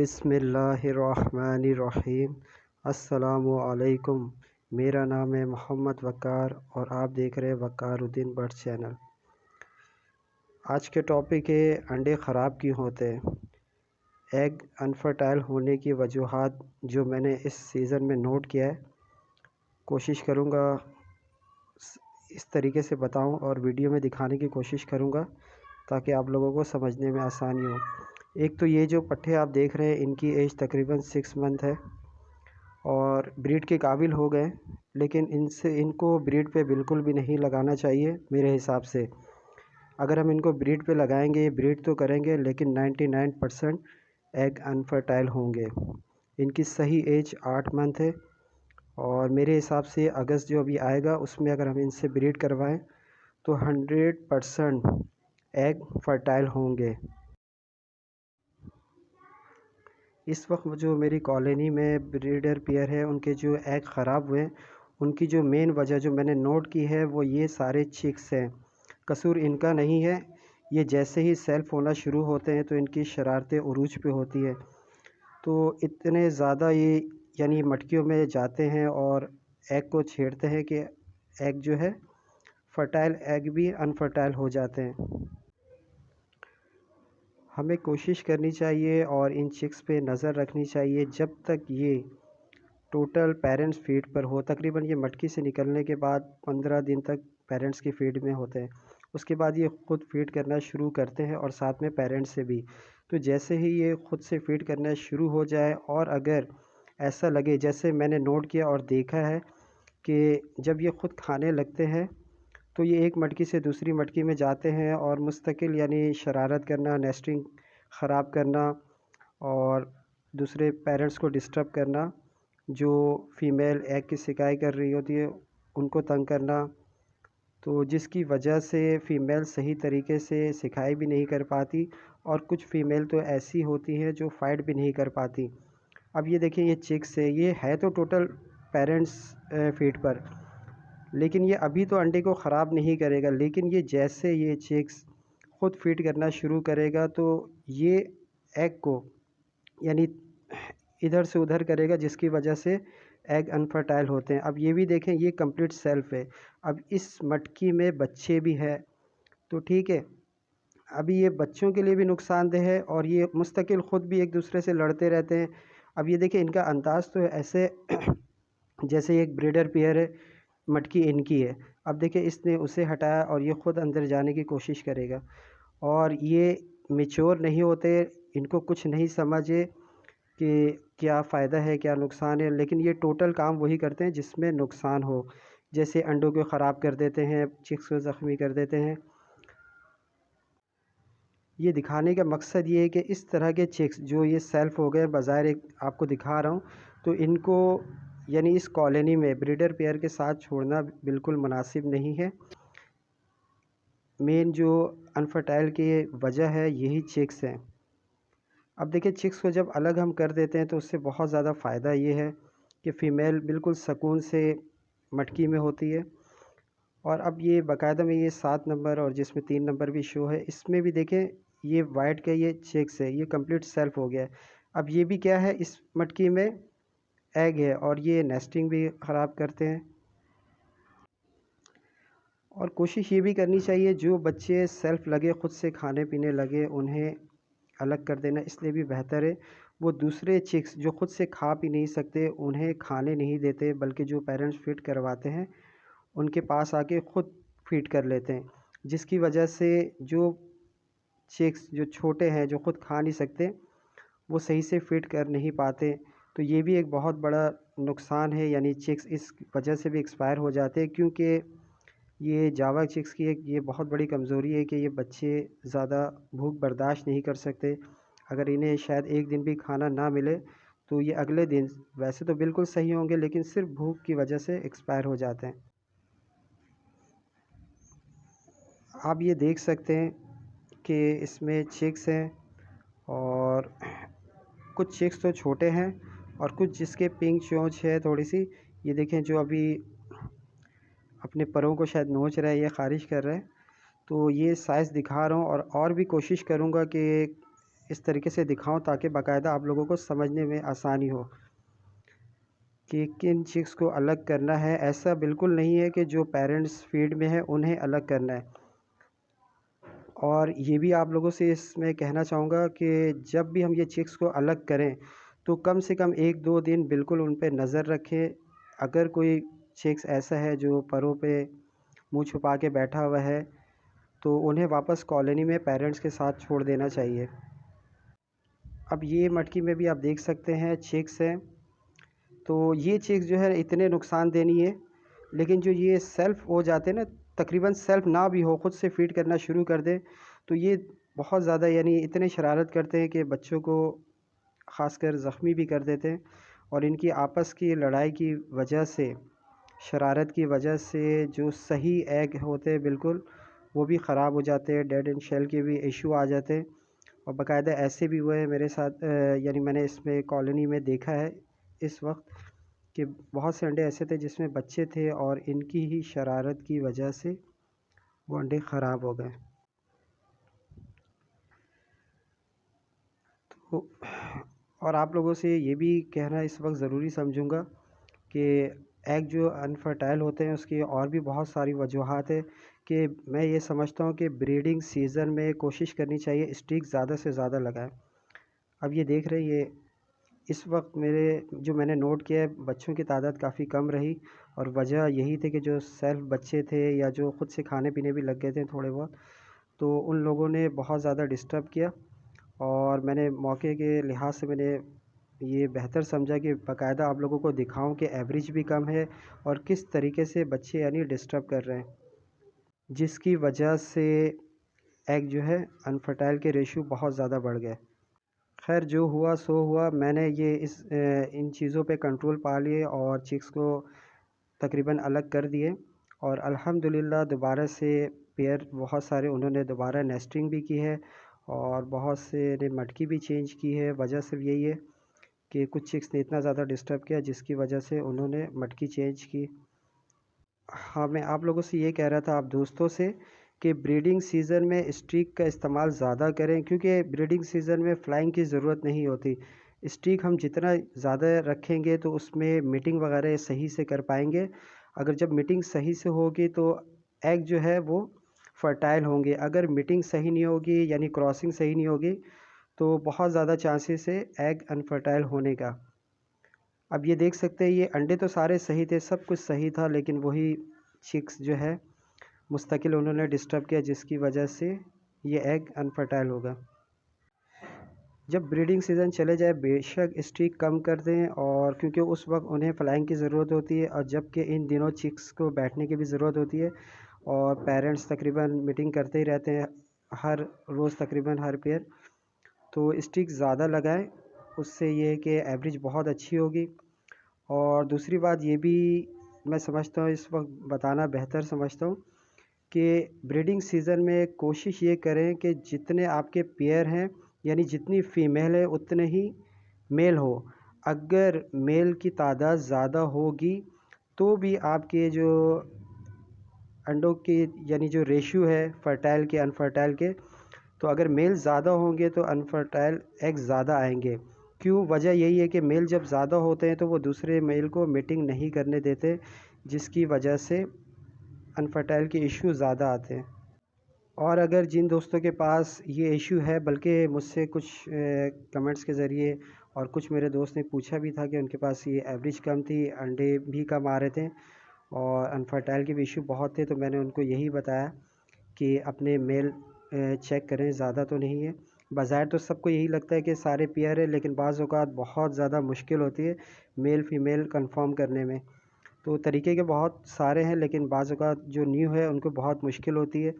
बिस्मिल्लाहिर्रहमानिर्रहीम। अस्सलामुअलैकुम। मेरा नाम है मोहम्मद वक़ार और आप देख रहे हैं वक़ारुद्दीन बट चैनल। आज के टॉपिक है अंडे ख़राब क्यों होते हैं। एग अनफर्टाइल होने की वजूहात जो मैंने इस सीज़न में नोट किया है, कोशिश करूँगा इस तरीके से बताऊं और वीडियो में दिखाने की कोशिश करूँगा ताकि आप लोगों को समझने में आसानी हो। एक तो ये जो पट्ठे आप देख रहे हैं, इनकी एज तकरीबन 6 मंथ है और ब्रीड के काबिल हो गए, लेकिन इनको ब्रीड पे बिल्कुल भी नहीं लगाना चाहिए मेरे हिसाब से। अगर हम इनको ब्रीड पे लगाएंगे, ब्रीड तो करेंगे लेकिन 99% एग अनफर्टाइल होंगे। इनकी सही एज 8 मंथ है और मेरे हिसाब से अगस्त जो अभी आएगा उसमें अगर हम इनसे ब्रीड करवाएं तो 100% एग फर्टाइल होंगे। इस वक्त जो मेरी कॉलोनी में ब्रीडर पेयर है, उनके जो एग ख़राब हुए, उनकी जो मेन वजह जो मैंने नोट की है वो ये सारे चिक्स हैं। कसूर इनका नहीं है, ये जैसे ही सेल्फ होना शुरू होते हैं तो इनकी शरारतें उरूज पे होती है, तो इतने ज़्यादा ये यानी मटकियों में जाते हैं और एग को छेड़ते हैं कि एग जो है फर्टाइल एग भी अनफर्टाइल हो जाते हैं। हमें कोशिश करनी चाहिए और इन चिक्स पे नज़र रखनी चाहिए जब तक ये टोटल पेरेंट्स फीड पर हो। तकरीबन ये मटकी से निकलने के बाद 15 दिन तक पेरेंट्स की फीड में होते हैं। उसके बाद ये ख़ुद फीड करना शुरू करते हैं और साथ में पेरेंट्स से भी। तो जैसे ही ये ख़ुद से फीड करना शुरू हो जाए और अगर ऐसा लगे, जैसे मैंने नोट किया और देखा है कि जब ये ख़ुद खाने लगते हैं तो ये एक मटकी से दूसरी मटकी में जाते हैं और मुस्तकिल यानी शरारत करना, नेस्टिंग ख़राब करना और दूसरे पेरेंट्स को डिस्टर्ब करना, जो फ़ीमेल एग की शिकायत कर रही होती है उनको तंग करना, तो जिसकी वजह से फ़ीमेल सही तरीके से शिकायत भी नहीं कर पाती और कुछ फ़ीमेल तो ऐसी होती है जो फ़ाइट भी नहीं कर पाती। अब ये देखिए, ये चिक्स है तो टोटल पेरेंट्स फीड पर, लेकिन ये अभी तो अंडे को ख़राब नहीं करेगा, लेकिन ये जैसे ये चिक्स ख़ुद फीड करना शुरू करेगा तो ये एग को यानी इधर से उधर करेगा, जिसकी वजह से एग अनफर्टाइल होते हैं। अब ये भी देखें, ये कंप्लीट सेल्फ है। अब इस मटकी में बच्चे भी है तो ठीक है, अभी ये बच्चों के लिए भी नुकसानदेह है और ये मुस्तकिल ख़ुद भी एक दूसरे से लड़ते रहते हैं। अब ये देखिए, इनका अंदाज़ तो ऐसे जैसे एक ब्रीडर पेयर है, मटकी इनकी है। अब देखिए, इसने उसे हटाया और ये ख़ुद अंदर जाने की कोशिश करेगा और ये मैच्योर नहीं होते, इनको कुछ नहीं समझे कि क्या फ़ायदा है क्या नुकसान है, लेकिन ये टोटल काम वही करते हैं जिसमें नुकसान हो। जैसे अंडों को ख़राब कर देते हैं, चिक्स को ज़ख्मी कर देते हैं। ये दिखाने का मकसद ये है कि इस तरह के चिक्स जो ये सेल्फ हो गए, बाज़ाहिर एक आपको दिखा रहा हूँ, तो इनको यानी इस कॉलोनी में ब्रीडर पेयर के साथ छोड़ना बिल्कुल मुनासिब नहीं है। मेन जो अनफर्टाइल की वजह है यही चिक्स हैं। अब देखिए, चिक्स को जब अलग हम कर देते हैं तो उससे बहुत ज़्यादा फ़ायदा ये है कि फ़ीमेल बिल्कुल सुकून से मटकी में होती है। और अब ये बाकायदा में ये 7 नंबर और जिसमें 3 नंबर भी शो है, इसमें भी देखें ये वाइट का ये चिक्स है, ये कंप्लीट सेल्फ हो गया है। अब ये भी क्या है, इस मटकी में एग है और ये नेस्टिंग भी ख़राब करते हैं। और कोशिश ये भी करनी चाहिए, जो बच्चे सेल्फ लगे ख़ुद से खाने पीने लगे उन्हें अलग कर देना इसलिए भी बेहतर है। वो दूसरे चिक्स जो ख़ुद से खा पी नहीं सकते उन्हें खाने नहीं देते, बल्कि जो पेरेंट्स फीड करवाते हैं उनके पास आके ख़ुद फीड कर लेते हैं, जिसकी वजह से जो चिक्स जो छोटे हैं जो ख़ुद खा नहीं सकते वो सही से फीड कर नहीं पाते। तो ये भी एक बहुत बड़ा नुकसान है, यानी चिक्स इस वजह से भी एक्सपायर हो जाते हैं, क्योंकि ये जावा चिक्स की एक ये बहुत बड़ी कमज़ोरी है कि ये बच्चे ज़्यादा भूख बर्दाश्त नहीं कर सकते। अगर इन्हें शायद एक दिन भी खाना ना मिले तो ये अगले दिन वैसे तो बिल्कुल सही होंगे, लेकिन सिर्फ भूख की वजह से एक्सपायर हो जाते हैं। आप ये देख सकते हैं कि इसमें चिक्स हैं और कुछ चिक्स तो छोटे हैं और कुछ जिसके पिंक चोंच है थोड़ी सी। ये देखें, जो अभी अपने परों को शायद नोच रहा है या ख़ारिज कर रहा है। तो ये साइज़ दिखा रहा हूँ और भी कोशिश करूँगा कि इस तरीके से दिखाऊं ताकि बाकायदा आप लोगों को समझने में आसानी हो कि किन चिक्स को अलग करना है। ऐसा बिल्कुल नहीं है कि जो पेरेंट्स फीड में है उन्हें अलग करना है। और ये भी आप लोगों से इसमें कहना चाहूँगा कि जब भी हम ये चिक्स को अलग करें तो कम से कम 1-2 दिन बिल्कुल उन पे नज़र रखें। अगर कोई चिक्स ऐसा है जो परों पे मुंह छुपा के बैठा हुआ है तो उन्हें वापस कॉलोनी में पेरेंट्स के साथ छोड़ देना चाहिए। अब ये मटकी में भी आप देख सकते हैं चिक्स हैं, तो ये चिक्स जो है इतने नुकसानदेह नहीं है, लेकिन जो ये सेल्फ़ हो जाते हैं ना, तकरीबन सेल्फ़ ना भी हो, ख़ुद से फ़ीड करना शुरू कर दें, तो ये बहुत ज़्यादा यानी इतने शरारत करते हैं कि बच्चों को ख़ासकर ज़ख्मी भी कर देते हैं। और इनकी आपस की लड़ाई की वजह से, शरारत की वजह से जो सही एग होते हैं बिल्कुल, वो भी ख़राब हो जाते हैं, डेड एंड शेल के भी इशू आ जाते हैं। और बाकायदा ऐसे भी हुए हैं मेरे साथ, यानी मैंने इसमें कॉलोनी में देखा है इस वक्त कि बहुत से अंडे ऐसे थे जिसमें बच्चे थे और इनकी ही शरारत की वजह से वो अंडे ख़राब हो गए। तो और आप लोगों से ये भी कहना इस वक्त ज़रूरी समझूंगा कि एग जो अनफर्टाइल होते हैं उसकी और भी बहुत सारी वजूहात है कि मैं ये समझता हूँ कि ब्रीडिंग सीज़न में कोशिश करनी चाहिए स्टिक ज़्यादा से ज़्यादा लगाएं। अब ये देख रहे हैं, ये इस वक्त मेरे जो मैंने नोट किया है बच्चों की तादाद काफ़ी कम रही और वजह यही थी कि जो सेल्फ बच्चे थे या जो ख़ुद से खाने पीने भी लग गए थे थोड़े बहुत, तो उन लोगों ने बहुत ज़्यादा डिस्टर्ब किया। और मैंने मौके के लिहाज से मैंने ये बेहतर समझा कि बाकायदा आप लोगों को दिखाऊं कि एवरेज भी कम है और किस तरीके से बच्चे यानी डिस्टर्ब कर रहे हैं, जिसकी वजह से एग जो है अनफर्टाइल के रेशो बहुत ज़्यादा बढ़ गए। खैर जो हुआ सो हुआ, मैंने ये इन चीज़ों पे कंट्रोल पा लिए और चिक्स को तकरीबन अलग कर दिए और अल्हम्दुलिल्लाह दोबारा से पेयर बहुत सारे उन्होंने दोबारा नेस्टिंग भी की है और बहुत से ने मटकी भी चेंज की है। वजह सिर्फ यही है कि कुछ चिक्स ने इतना ज़्यादा डिस्टर्ब किया जिसकी वजह से उन्होंने मटकी चेंज की। हाँ, मैं आप लोगों से ये कह रहा था आप दोस्तों से कि ब्रीडिंग सीज़न में स्टिक का इस्तेमाल ज़्यादा करें, क्योंकि ब्रीडिंग सीज़न में फ्लाइंग की ज़रूरत नहीं होती। स्टिक हम जितना ज़्यादा रखेंगे तो उसमें मीटिंग वगैरह सही से कर पाएंगे। अगर जब मीटिंग सही से होगी तो एग जो है वो फर्टाइल होंगे। अगर मीटिंग सही नहीं होगी यानी क्रॉसिंग सही नहीं होगी तो बहुत ज़्यादा चांसेस है एग अनफर्टाइल होने का। अब ये देख सकते हैं ये अंडे तो सारे सही थे, सब कुछ सही था, लेकिन वही चिक्स जो है मुस्तकिल उन्होंने डिस्टर्ब किया जिसकी वजह से ये एग अनफर्टाइल होगा। जब ब्रीडिंग सीज़न चले जाए बेशक स्टिक कम कर दें, और क्योंकि उस वक्त उन्हें फ्लाइंग की ज़रूरत होती है और जबकि इन दिनों चिक्स को बैठने की भी ज़रूरत होती है और पेरेंट्स तकरीबन मीटिंग करते ही रहते हैं हर रोज़ तकरीबन हर पेयर। तो स्टिक ज़्यादा लगाएं, उससे ये है कि एवरेज बहुत अच्छी होगी। और दूसरी बात ये भी मैं समझता हूँ इस वक्त बताना बेहतर समझता हूँ कि ब्रीडिंग सीज़न में कोशिश ये करें कि जितने आपके पेयर हैं यानी जितनी फ़ीमेल है उतने ही मेल हो। अगर मेल की तादाद ज़्यादा होगी तो भी आपके जो अंडों की यानी जो रेशियो है फर्टाइल के अनफर्टाइल के, तो अगर मेल ज़्यादा होंगे तो अनफर्टाइल एग ज़्यादा आएंगे। क्यों? वजह यही है कि मेल जब ज़्यादा होते हैं तो वो दूसरे मेल को मीटिंग नहीं करने देते, जिसकी वजह से अनफर्टाइल के इशू ज़्यादा आते हैं। और अगर जिन दोस्तों के पास ये इशू है, बल्कि मुझसे कुछ कमेंट्स के ज़रिए और कुछ मेरे दोस्त ने पूछा भी था कि उनके पास ये एवरेज कम थी, अंडे भी कम आ रहे थे और अनफर्टाइल के भी इशू बहुत थे, तो मैंने उनको यही बताया कि अपने मेल चेक करें, ज़्यादा तो नहीं है। बज़ाहिर तो सबको यही लगता है कि सारे पेयर है, लेकिन बाज़ औक़ात बहुत ज़्यादा मुश्किल होती है मेल फ़ीमेल कंफर्म करने में। तो तरीके के बहुत सारे हैं, लेकिन बाज़ औक़ात जो न्यू है उनको बहुत मुश्किल होती है।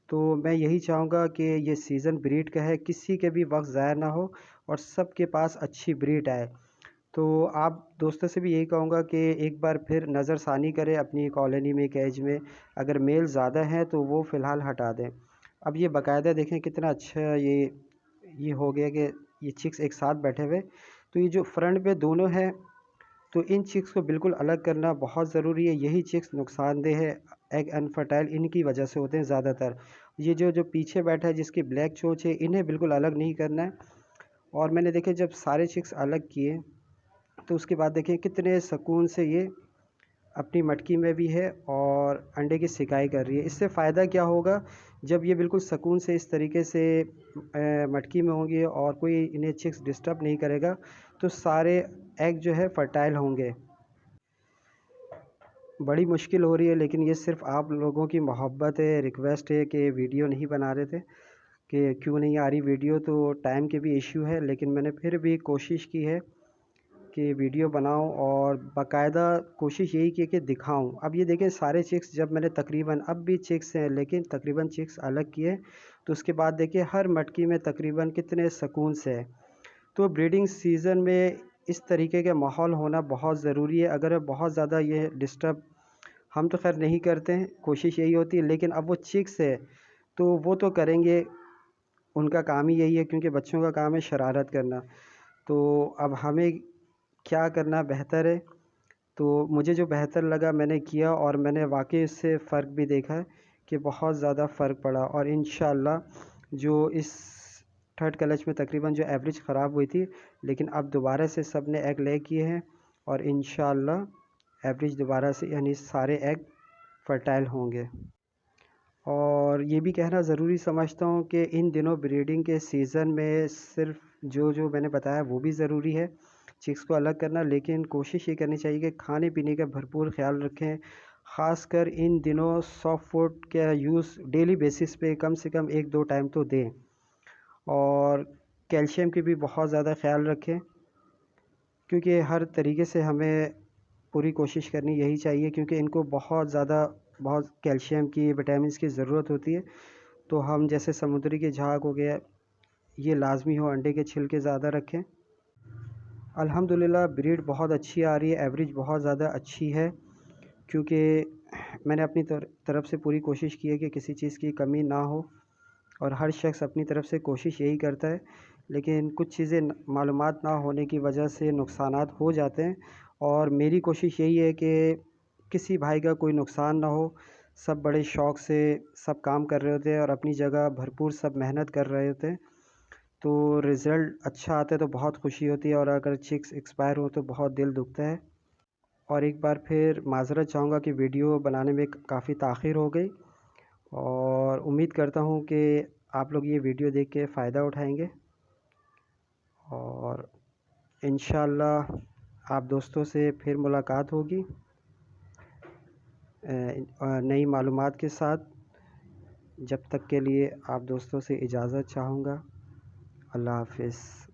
तो मैं यही चाहूँगा कि ये सीज़न ब्रीड का है, किसी के भी वक्त ज़ाया ना हो और सबके पास अच्छी ब्रीड आए। तो आप दोस्तों से भी यही कहूँगा कि एक बार फिर नज़रसानी करें अपनी कॉलोनी में, केज में, अगर मेल ज़्यादा हैं तो वो फ़िलहाल हटा दें। अब ये बाकायदा देखें कितना अच्छा ये हो गया कि ये चिक्स एक साथ बैठे हुए। तो ये जो फ्रंट पे दोनों हैं, तो इन चिक्स को बिल्कुल अलग करना बहुत ज़रूरी है। यही चिक्स नुकसानदेह है, एग अनफर्टाइल इनकी वजह से होते हैं ज़्यादातर। ये जो पीछे बैठा है जिसकी ब्लैक चोंच है, इन्हें बिल्कुल अलग नहीं करना है। और मैंने देखे जब सारे चिक्स अलग किए तो उसके बाद देखें कितने सुकून से ये अपनी मटकी में भी है और अंडे की सिकाई कर रही है। इससे फ़ायदा क्या होगा, जब ये बिल्कुल सुकून से इस तरीके से मटकी में होंगी और कोई इन्हें चिक्स डिस्टर्ब नहीं करेगा, तो सारे एग जो है फर्टाइल होंगे। बड़ी मुश्किल हो रही है, लेकिन ये सिर्फ आप लोगों की मोहब्बत है, रिक्वेस्ट है कि वीडियो नहीं बना रहे थे कि क्यों नहीं आ रही वीडियो, तो टाइम के भी इश्यू है, लेकिन मैंने फिर भी कोशिश की है कि वीडियो बनाऊं और बाकायदा कोशिश यही की कि दिखाऊं। अब ये देखें सारे चिक्स जब मैंने तकरीबन, अब भी चिक्स हैं लेकिन तकरीबन चिक्स अलग किए, तो उसके बाद देखिए हर मटकी में तकरीबन कितने सुकून से है। तो ब्रीडिंग सीज़न में इस तरीके का माहौल होना बहुत ज़रूरी है। अगर बहुत ज़्यादा ये डिस्टर्ब हम तो खैर नहीं करते हैं, कोशिश यही होती है, लेकिन अब वो चिक्स है तो वो तो करेंगे, उनका काम ही यही है, क्योंकि बच्चों का काम है शरारत करना। तो अब हमें क्या करना बेहतर है, तो मुझे जो बेहतर लगा मैंने किया और मैंने वाकई इससे फ़र्क भी देखा है कि बहुत ज़्यादा फ़र्क पड़ा। और इंशाअल्लाह जो इस थर्ड क्लच में तकरीबन जो एवरेज ख़राब हुई थी, लेकिन अब दोबारा से सब ने एग ले किए हैं और इंशाअल्लाह एवरेज दोबारा से यानी सारे एग फर्टाइल होंगे। और ये भी कहना ज़रूरी समझता हूँ कि इन दिनों ब्रीडिंग के सीज़न में सिर्फ जो जो मैंने बताया वो भी ज़रूरी है, चिक्स को अलग करना, लेकिन कोशिश ये करनी चाहिए कि खाने पीने का भरपूर ख्याल रखें। ख़ासकर इन दिनों सॉफ्ट फूड का यूज़ डेली बेसिस पे कम से कम 1-2 टाइम तो दें और कैल्शियम की भी बहुत ज़्यादा ख्याल रखें, क्योंकि हर तरीके से हमें पूरी कोशिश करनी यही चाहिए, क्योंकि इनको बहुत कैल्शियम की, विटामिन्स की ज़रूरत होती है। तो हम जैसे समुद्री के झाग हो गया, ये लाजमी हो अंडे के छिलके ज़्यादा रखें। अल्हम्दुलिल्लाह ब्रीड बहुत अच्छी आ रही है, एवरेज बहुत ज़्यादा अच्छी है, क्योंकि मैंने अपनी तरफ से पूरी कोशिश की है कि किसी चीज़ की कमी ना हो, और हर शख्स अपनी तरफ से कोशिश यही करता है, लेकिन कुछ चीज़ें मालूमात ना होने की वजह से नुकसानात हो जाते हैं। और मेरी कोशिश यही है कि किसी भाई का कोई नुकसान ना हो। सब बड़े शौक़ से सब काम कर रहे होते हैं और अपनी जगह भरपूर सब मेहनत कर रहे होते हैं, तो रिज़ल्ट अच्छा आता है तो बहुत खुशी होती है, और अगर चिक्स एक्सपायर हो तो बहुत दिल दुखता है। और एक बार फिर माज़रत चाहूँगा कि वीडियो बनाने में काफ़ी ताख़ीर हो गई, और उम्मीद करता हूँ कि आप लोग ये वीडियो देख के फ़ायदा उठाएंगे, और इंशाअल्लाह आप दोस्तों से फिर मुलाकात होगी नई मालूमात के साथ। जब तक के लिए आप दोस्तों से इजाज़त चाहूँगा। अल्लाह हाफ़िज़।